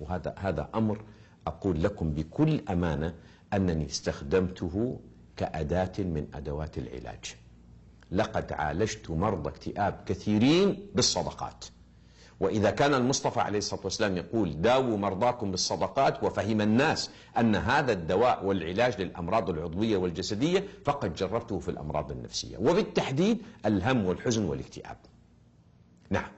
وهذا أمر أقول لكم بكل أمانة أنني استخدمته كأداة من أدوات العلاج. لقد عالجت مرضى اكتئاب كثيرين بالصدقات. وإذا كان المصطفى عليه الصلاة والسلام يقول داووا مرضاكم بالصدقات، وفهم الناس أن هذا الدواء والعلاج للأمراض العضوية والجسدية، فقد جربته في الأمراض النفسية، وبالتحديد الهم والحزن والاكتئاب. نعم،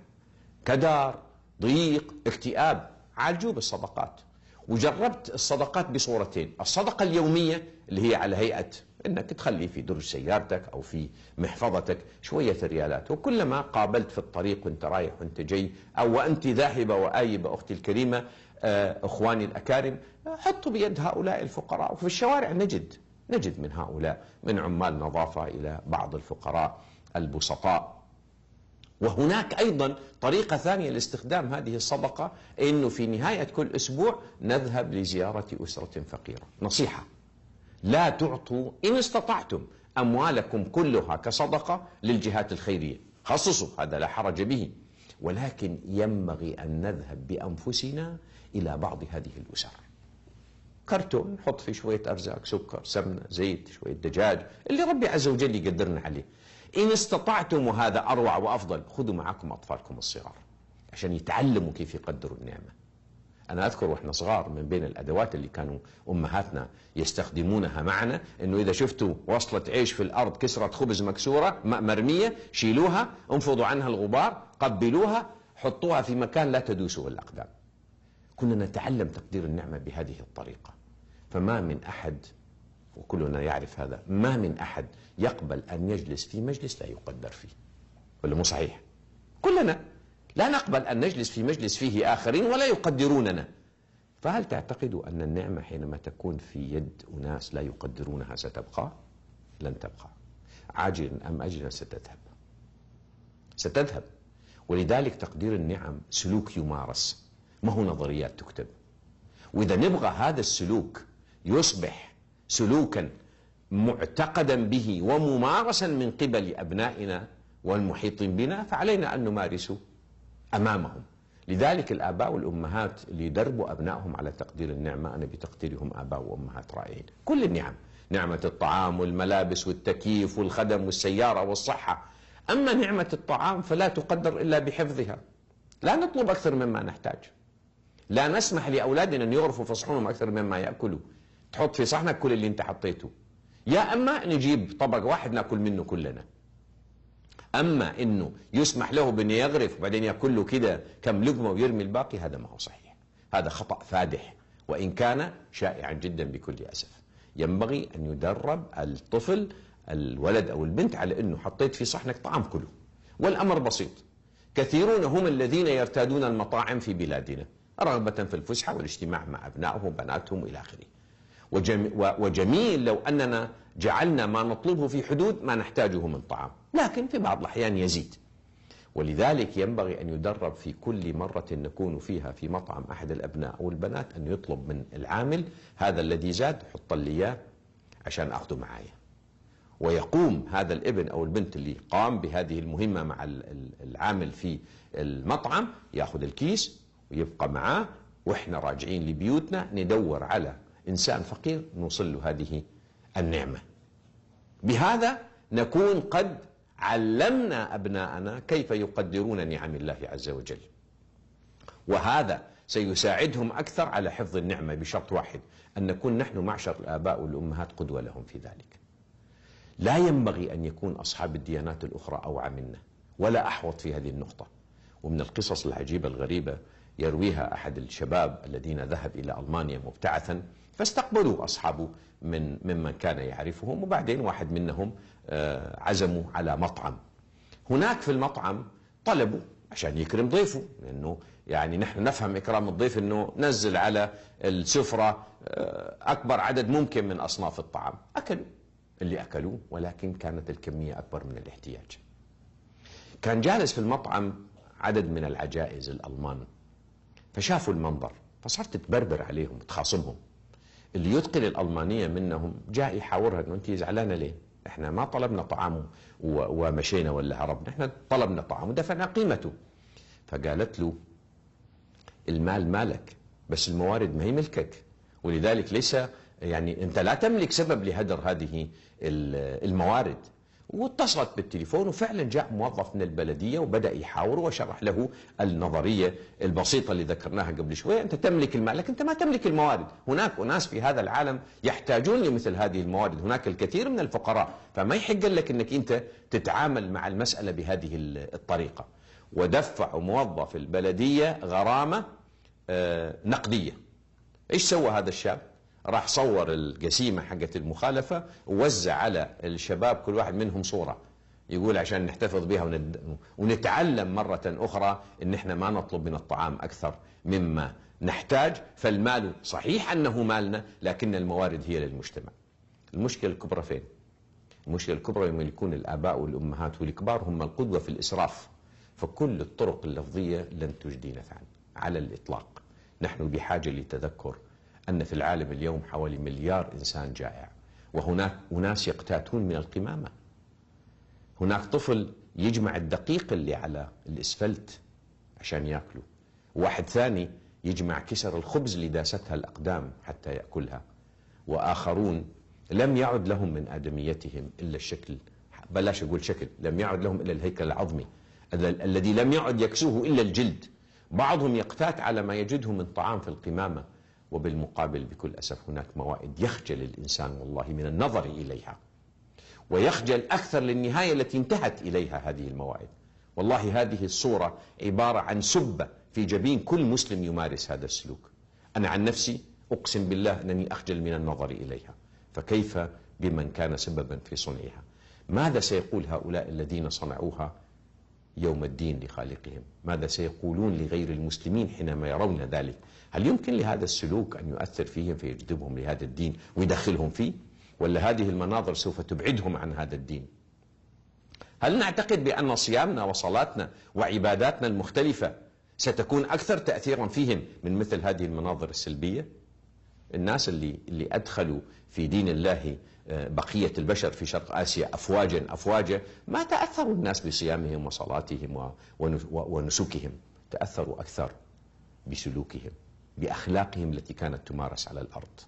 كدر، ضيق، اكتئاب، عالجوه بالصدقات. وجربت الصدقات بصورتين: الصدقة اليومية اللي هي على هيئة انك تخلي في درج سيارتك او في محفظتك شوية ريالات، وكلما قابلت في الطريق وانت رايح وانت جاي او وانت ذاهبة وآيبة اختي الكريمة، اخواني الاكارم، حطوا بيد هؤلاء الفقراء. وفي الشوارع نجد من هؤلاء، من عمال نظافة الى بعض الفقراء البسطاء. وهناك أيضا طريقة ثانية لاستخدام هذه الصدقة، أنه في نهاية كل أسبوع نذهب لزيارة أسرة فقيرة. نصيحة: لا تعطوا إن استطعتم أموالكم كلها كصدقة للجهات الخيرية، خصصوا، هذا لا حرج به، ولكن ينبغي أن نذهب بأنفسنا إلى بعض هذه الأسر. كرتون نحط فيه شوية أرزاق، سكر، سمنة، زيت، شوية دجاج، اللي ربي عز وجل يقدرنا عليه. إن استطعتم، وهذا أروع وأفضل، خذوا معكم أطفالكم الصغار عشان يتعلموا كيف يقدروا النعمة. أنا أذكر وإحنا صغار من بين الأدوات اللي كانوا أمهاتنا يستخدمونها معنا، إنه إذا شفتوا وصلة عيش في الأرض، كسرة خبز مكسورة مرمية، شيلوها، انفضوا عنها الغبار، قبلوها، حطوها في مكان لا تدوسوا الأقدام. كنا نتعلم تقدير النعمة بهذه الطريقة. فما من أحد، وكلنا يعرف هذا، ما من أحد يقبل أن يجلس في مجلس لا يقدر فيه، ولا مو صحيح؟ كلنا لا نقبل أن نجلس في مجلس فيه آخرين ولا يقدروننا. فهل تعتقدوا أن النعمة حينما تكون في يد أناس لا يقدرونها ستبقى؟ لن تبقى، عاجلا أم أجلا ستذهب. ولذلك تقدير النعم سلوك يمارس، ما هو نظريات تكتب. وإذا نبغى هذا السلوك يصبح سلوكا معتقدا به وممارسا من قبل أبنائنا والمحيطين بنا، فعلينا أن نمارسه أمامهم. لذلك الآباء والأمهات اللي يدربوا أبنائهم على تقدير النعمة، أنا بتقديرهم آباء وأمهات رائعين. كل النعم، نعمة الطعام والملابس والتكييف والخدم والسيارة والصحة. أما نعمة الطعام فلا تقدر إلا بحفظها. لا نطلب أكثر مما نحتاج، لا نسمح لأولادنا أن يغرفوا في صحونهم أكثر مما يأكلوا. تحط في صحنك كل اللي انت حطيته، يا أما نجيب طبق واحد نأكل منه كلنا. أما إنه يسمح له بأن يغرف وبعدين يأكل له كده كم لقمة ويرمي الباقي، هذا ما هو صحيح، هذا خطأ فادح، وإن كان شائعا جدا بكل أسف. ينبغي أن يدرب الطفل، الولد أو البنت، على أنه حطيت في صحنك طعام كله. والأمر بسيط. كثيرون هم الذين يرتادون المطاعم في بلادنا رغبة في الفسحة والاجتماع مع أبنائهم وبناتهم إلى آخره. وجميل لو أننا جعلنا ما نطلبه في حدود ما نحتاجه من طعام، لكن في بعض الأحيان يزيد. ولذلك ينبغي أن يدرب في كل مرة نكون فيها في مطعم أحد الأبناء أو البنات أن يطلب من العامل: هذا الذي زاد حط لي إياه عشان أخذه معايا. ويقوم هذا الابن أو البنت اللي قام بهذه المهمة مع العامل في المطعم، يأخذ الكيس ويبقى معاه، وإحنا راجعين لبيوتنا ندور على إنسان فقير نوصل له هذه النعمة. بهذا نكون قد علمنا أبناءنا كيف يقدرون نعم الله عز وجل، وهذا سيساعدهم أكثر على حفظ النعمة، بشرط واحد: أن نكون نحن معشر الآباء والأمهات قدوة لهم في ذلك. لا ينبغي أن يكون أصحاب الديانات الأخرى أوعى منا ولا أحوط في هذه النقطة. ومن القصص العجيبة الغريبة يرويها أحد الشباب الذين ذهب إلى ألمانيا مبتعثا، فاستقبلوا أصحابه ممن كان يعرفهم، وبعدين واحد منهم عزموا على مطعم. هناك في المطعم طلبوا عشان يكرم ضيفه، لأنه يعني نحن نفهم إكرام الضيف أنه نزل على السفرة أكبر عدد ممكن من أصناف الطعام. أكلوا اللي أكلوه، ولكن كانت الكمية أكبر من الاحتياج. كان جالس في المطعم عدد من العجائز الألمان، فشافوا المنظر فصارت تبربر عليهم وتخاصمهم. اللي يتقن الألمانية منهم جاء يحاورها: انه انت زعلانة ليه؟ احنا ما طلبنا طعام ومشينا ولا هربنا، احنا طلبنا طعام ودفعنا قيمته. فقالت له: المال مالك بس الموارد ما هي ملكك، ولذلك ليس يعني أنت لا تملك سبب لهدر هذه الموارد. واتصلت بالتليفون، وفعلا جاء موظف من البلدية وبدأ يحاور وشرح له النظرية البسيطة اللي ذكرناها قبل شوية. أنت تملك المال لكن أنت ما تملك الموارد. هناك أناس في هذا العالم يحتاجون لمثل هذه الموارد، هناك الكثير من الفقراء، فما يحق لك أنك أنت تتعامل مع المسألة بهذه الطريقة. ودفع موظف البلدية غرامة نقدية. إيش سوى هذا الشاب؟ راح صور القسيمة حقت المخالفة ووزع على الشباب كل واحد منهم صورة، يقول عشان نحتفظ بها ونتعلم مرة أخرى إن إحنا ما نطلب من الطعام أكثر مما نحتاج. فالمال صحيح أنه مالنا، لكن الموارد هي للمجتمع. المشكلة الكبرى فين؟ المشكلة الكبرى يوم يكون الآباء والأمهات والكبار هم القدوة في الإسراف، فكل الطرق اللفظية لن تجدي نفعا على الإطلاق. نحن بحاجة لتذكر أن في العالم اليوم حوالي مليار إنسان جائع، وهناك أناس يقتاتون من القمامة. هناك طفل يجمع الدقيق اللي على الإسفلت عشان يأكله، واحد ثاني يجمع كسر الخبز اللي داستها الأقدام حتى يأكلها، وآخرون لم يعد لهم من آدميتهم إلا الشكل، بلاش أقول شكل، لم يعد لهم إلا الهيكل العظمي الذي لم يعد يكسوه إلا الجلد. بعضهم يقتات على ما يجده من طعام في القمامة، وبالمقابل بكل أسف هناك موائد يخجل الإنسان والله من النظر إليها، ويخجل أكثر للنهاية التي انتهت إليها هذه الموائد. والله هذه الصورة عبارة عن سبة في جبين كل مسلم يمارس هذا السلوك. أنا عن نفسي أقسم بالله أنني أخجل من النظر إليها، فكيف بمن كان سببا في صنعها؟ ماذا سيقول هؤلاء الذين صنعوها يوم الدين لخالقهم؟ ماذا سيقولون لغير المسلمين حينما يرون ذلك؟ هل يمكن لهذا السلوك أن يؤثر فيهم فيجذبهم لهذا الدين ويدخلهم فيه؟ ولا هذه المناظر سوف تبعدهم عن هذا الدين؟ هل نعتقد بأن صيامنا وصلاتنا وعباداتنا المختلفة ستكون أكثر تأثيرا فيهم من مثل هذه المناظر السلبية؟ الناس اللي أدخلوا في دين الله بقية البشر في شرق آسيا أفواجا أفواجا، ما تأثروا الناس بصيامهم وصلاتهم ونسكهم، تأثروا أكثر بسلوكهم، بأخلاقهم التي كانت تمارس على الأرض.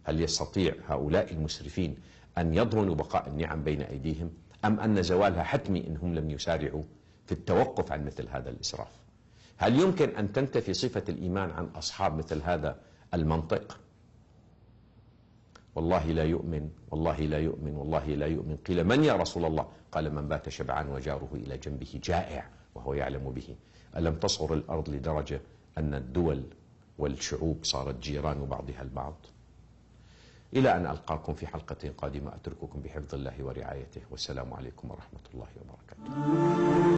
هل يستطيع هؤلاء المسرفين أن يضمنوا بقاء النعم بين أيديهم، أم أن زوالها حتمي إنهم لم يسارعوا في التوقف عن مثل هذا الإسراف؟ هل يمكن أن تنتفي صفة الإيمان عن أصحاب مثل هذا المنطق؟ والله لا يؤمن، والله لا يؤمن، والله لا يؤمن. قيل من يا رسول الله؟ قال من بات شبعان وجاره إلى جنبه جائع وهو يعلم به. ألم تصغر الأرض لدرجة أن الدول والشعوب صارت جيران بعضها البعض؟ إلى أن ألقاكم في حلقة قادمة أترككم بحفظ الله ورعايته، والسلام عليكم ورحمة الله وبركاته.